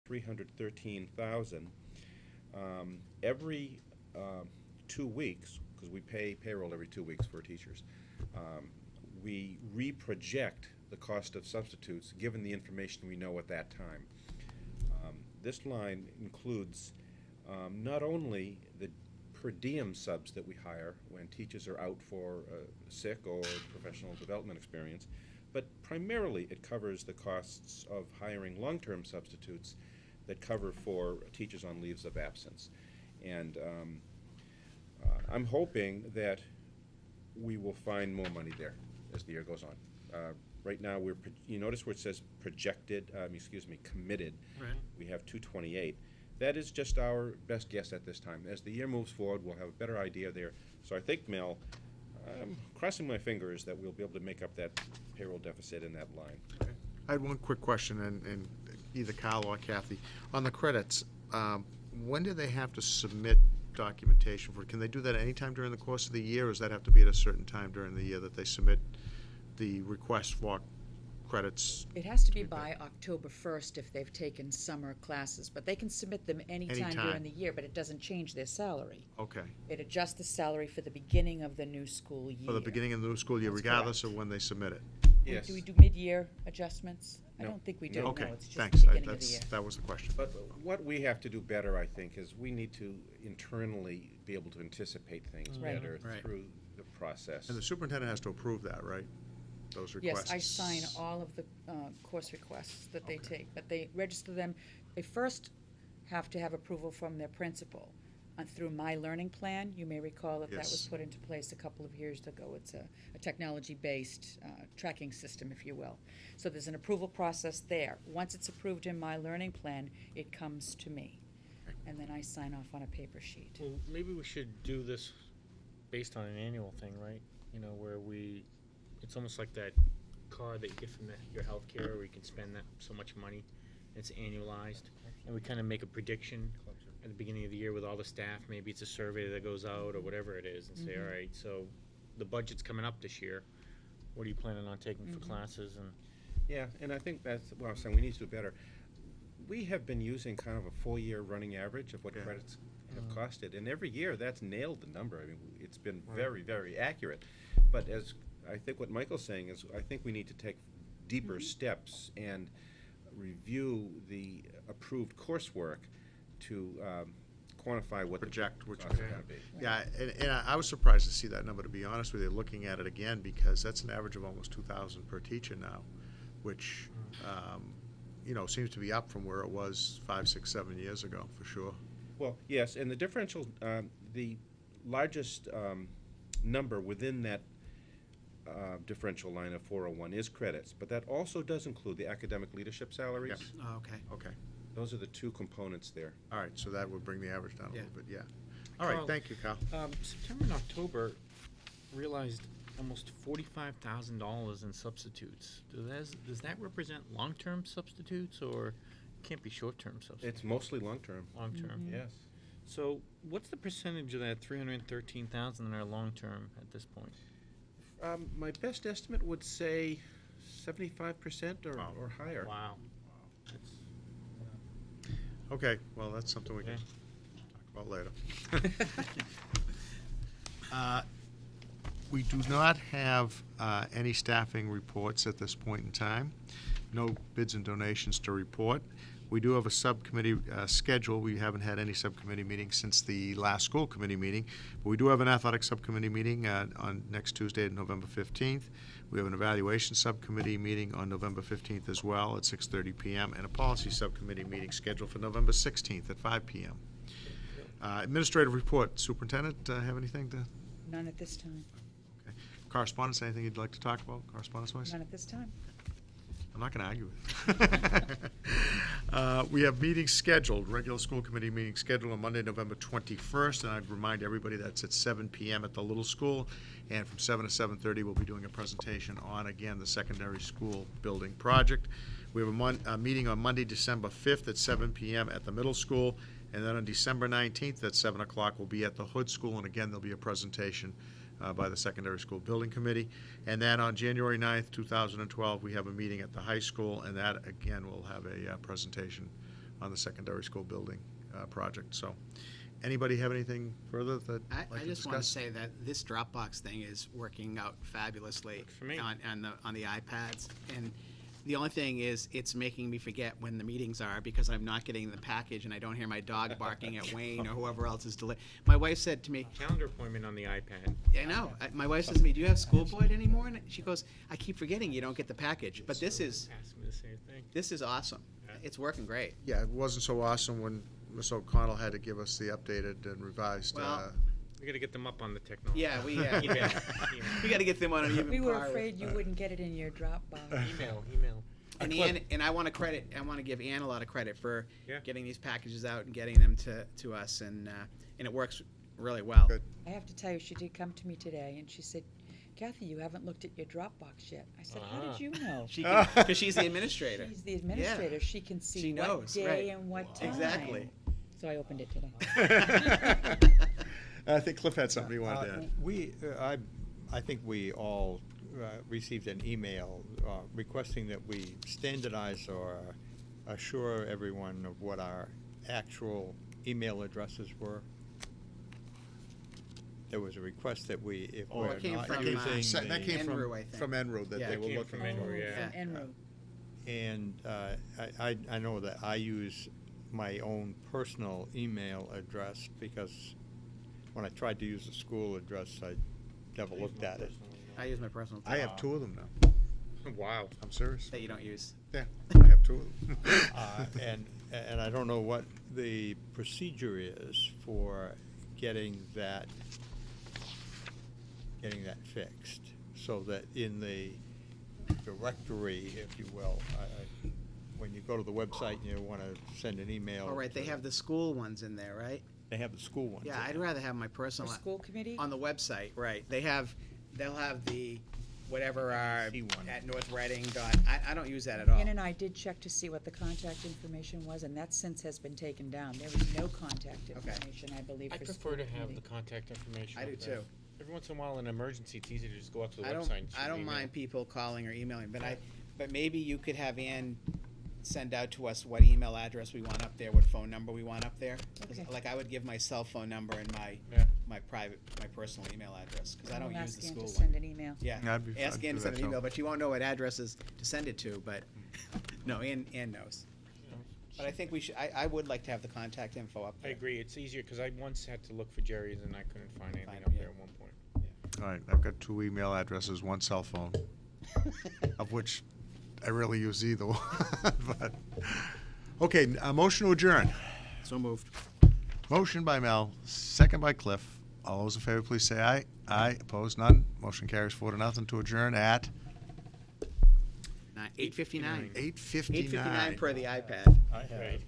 $313,000. Every 2 weeks, because we pay payroll every 2 weeks for teachers, we reproject the cost of substitutes given the information we know at that time. This line includes not only the per diem subs that we hire when teachers are out for sick or professional development experience, but primarily it covers the costs of hiring long-term substitutes that cover for teachers on leaves of absence. And I'm hoping that we will find more money there as the year goes on. Right now, you notice where it says projected, committed. Right. We have 228. That is just our best guess at this time. As the year moves forward, we'll have a better idea there. So I think, Mel, I'm crossing my fingers that we'll be able to make up that payroll deficit in that line. Okay. I had one quick question, and either Kyle or Kathy. On the credits, when do they have to submit documentation for it? Can they do that any time during the course of the year, or does that have to be at a certain time during the year that they submit the request for credits? It has to be by October 1st if they've taken summer classes, but they can submit them anytime during the year, but it doesn't change their salary. Okay. It adjusts the salary for the beginning of the new school year. For the beginning of the new school year, That's regardless correct. of when they submit it? Yes. Do we do mid-year adjustments? No. I don't think we do. No. Okay, No, it's just thanks. the beginning of the year. That was the question. But what we have to do better, I think, is we need to internally be able to anticipate things better through the process. And the superintendent has to approve that, right? Those requests? Yes, I sign all of the course requests that they take, but they register them. They first have to have approval from their principal. Through My Learning Plan, you may recall that that was put into place a couple of years ago. It's a technology-based tracking system, if you will. So there's an approval process there. Once it's approved in My Learning Plan, it comes to me. And then I sign off on a paper sheet. Well, maybe we should do this based on an annual thing, right? You know, where it's almost like that card that you get from your health care where you can spend that so much money. It's annualized. And we kind of make a prediction at the beginning of the year with all the staff. Maybe it's a survey that goes out or whatever it is and say, all right, so the budget's coming up this year. What are you planning on taking for classes? And Yeah, and I think that's what I'm saying. We need to do better. We have been using kind of a 4-year running average of what credits have costed, and every year that's nailed the number. I mean, it's been very, very accurate. But as I think what Michael's saying is, I think we need to take deeper steps and review the approved coursework to quantify what Project which costs are going to be. Yeah, and I was surprised to see that number, to be honest with you, looking at it again, because that's an average of almost 2,000 per teacher now, which, you know, seems to be up from where it was 5, 6, 7 years ago, for sure. Well, yes, and the differential, the largest number within that differential line of 401 is credits, but that also does include the academic leadership salaries. Yep. Oh, okay. Okay. Those are the two components there. All right, so that would bring the average down a little bit, yeah. All Carl, right, thank you, Kyle. September and October realized almost $45,000 in substitutes. Does that represent long-term substitutes, or can't be short-term substitutes? It's mostly long-term. Long-term. Yes. So what's the percentage of that 313,000 that are long-term at this point? My best estimate would say 75% or higher. Wow. Okay, well, that's something we can talk about later. We do not have any staffing reports at this point in time. No bids and donations to report. We do have a subcommittee schedule. We haven't had any subcommittee meetings since the last school committee meeting. But we do have an athletic subcommittee meeting on next Tuesday, November 15th. We have an evaluation subcommittee meeting on November 15th as well at 6:30 p.m. and a policy subcommittee meeting scheduled for November 16th at 5 p.m. Administrative report. Superintendent, have anything to? None at this time. Okay. Correspondence, anything you'd like to talk about, correspondence-wise? None at this time. I'm not going to argue with it. We have meetings scheduled, regular school committee meeting scheduled on Monday, November 21st, and I'd remind everybody that's at 7 p.m. at the little school, and from 7 to 7:30 we'll be doing a presentation on, again, the secondary school building project. We have a meeting on Monday, December 5th at 7 p.m. at the middle school, and then on December 19th at 7 o'clock we'll be at the Hood School, and again there'll be a presentation by the Secondary School Building Committee. And then on January 9th, 2012, we have a meeting at the high school, and that, again, will have a presentation on the secondary school building project. So, anybody have anything further that I like to just want to discuss? say that this Dropbox thing is working out fabulously Works for me. on the iPads. And the only thing is, it's making me forget when the meetings are because I'm not getting the package and I don't hear my dog barking at Wayne or whoever else is delayed. My wife said to me, Calendar appointment on the iPad. I know, my wife says to me, do you have school board anymore? And she goes, I keep forgetting you don't get the package. But this is Asked me the same thing. awesome. Yeah. It's working great. Yeah, it wasn't so awesome when Ms. O'Connell had to give us the updated and revised. Well, We gotta get them up on the technology. Yeah, we Email. we got to get them on an even We were par with- afraid you wouldn't get it in your Dropbox. Email. And Ann, and I want to give Ann a lot of credit for Yeah. getting these packages out and getting them to us, and it works really well. Good. I have to tell you, she did come to me today, and she said, Kathy, you haven't looked at your Dropbox yet. I said, how Ah. did you know? Because she's the administrator. She's the administrator. She can see She what knows, day right. and what time. Exactly. So I opened it today. I think Cliff had something he wanted to add. I think we all received an email requesting that we standardize or assure everyone of what our actual email addresses were. There was a request that we, if Oh, we're it came not from, using That came from Enru, I think. Enru that Yeah. they It were came looking from Enru, for. yeah. From Enru. And I know that I use my own personal email address because when I tried to use the school address, I never looked at it. I use my personal. I have too, two of them now. Wow. I'm serious. that you don't use. Yeah, I have two of them. And I don't know what the procedure is for getting that fixed, so that in the directory, if you will, when you go to the website and you want to send an email. All right, they have the school ones in there, right? They have the school ones. Yeah, in I'd there. rather have my For personal school committee? on the website. Right, they'll have the whatever our See one. at North Reading dot. I don't use that at all. Ann and I did check to see what the contact information was, and that since has been taken down. There is no contact information, I believe, I for prefer to school have the committee. contact information. I do up there. too. Every once in a while, in an emergency, it's easy to just go out to the I website and shoot I an don't email. mind people calling or emailing, but maybe you could have Ann send out to us what email address we want up there, what phone number we want up there. 'Cause, Okay. like I would give my cell phone number and Yeah. my personal email address because I don't We'll use ask the Ann school to one. send an email. Yeah, I'd be- ask I'd Ann do to send that an too. email, but she won't know what addresses to send it to. But no, Ann knows. You know, But I think we should. I would like to have the contact info up I there. agree. It's easier because I once had to look for Jerry's and I couldn't find anything Find up it, there yeah. at one point. All right, I've got two email addresses, one cell phone, of which I rarely use either one. But, okay, a motion to adjourn. So moved. Motion by Mel, second by Cliff. All those in favor, please say aye. Aye, opposed, none. Motion carries 4-0 to adjourn at 8:59. 8:59. 8:59 per the iPad. I have Right.